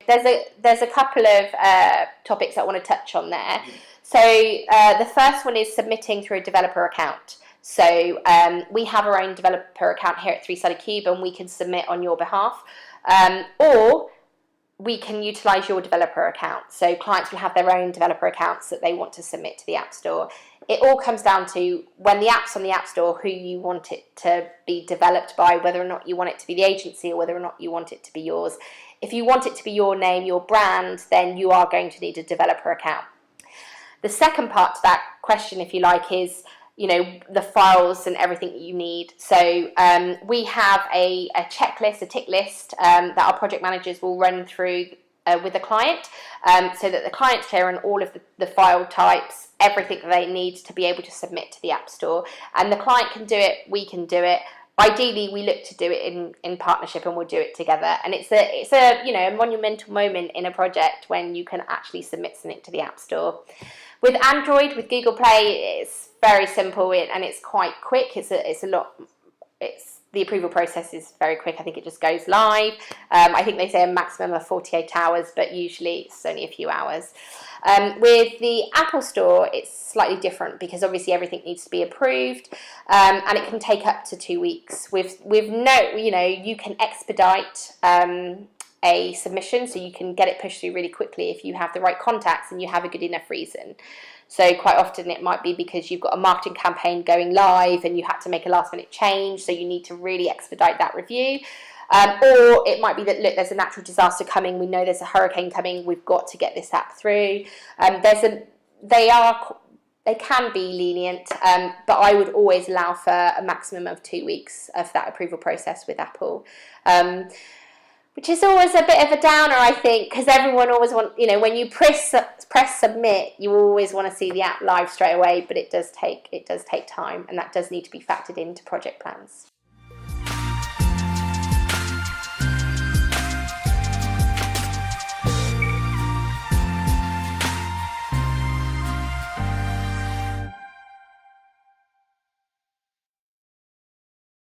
there's a couple of topics I want to touch on there. So the first one is submitting through a developer account. So we have our own developer account here at Three-Sided Cube, and we can submit on your behalf, or we can utilize your developer account. So clients will have their own developer accounts that they want to submit to the App Store. It all comes down to when the app's on the App Store, who you want it to be developed by, whether or not you want it to be the agency or whether or not you want it to be yours. If you want it to be your name, your brand, then you are going to need a developer account. The second part to that question, if you like, is the files and everything that you need. So we have a checklist, a tick list that our project managers will run through with the client, so that the client's clear on all of the file types, everything that they need to be able to submit to the App Store. And the client can do it, we can do it. Ideally, we look to do it in partnership, and we'll do it together. And it's a monumental moment in a project when you can actually submit something to the App Store. With Android, with Google Play, it's very simple and it's quite quick. The approval process is very quick. I think it just goes live. I think they say a maximum of 48 hours, but usually it's only a few hours. With the Apple Store, it's slightly different because obviously everything needs to be approved, and it can take up to 2 weeks. With you can expedite a submission, so you can get it pushed through really quickly if you have the right contacts and you have a good enough reason. So quite often it might be because you've got a marketing campaign going live and you had to make a last minute change, so you need to really expedite that review. Or it might be that, look, there's a natural disaster coming, we know there's a hurricane coming, we've got to get this app through. They can be lenient, but I would always allow for a maximum of 2 weeks of that approval process with Apple. Which is always a bit of a downer, I think, because everyone always wants, when you press submit, you always want to see the app live straight away, but it does take time, and that does need to be factored into project plans.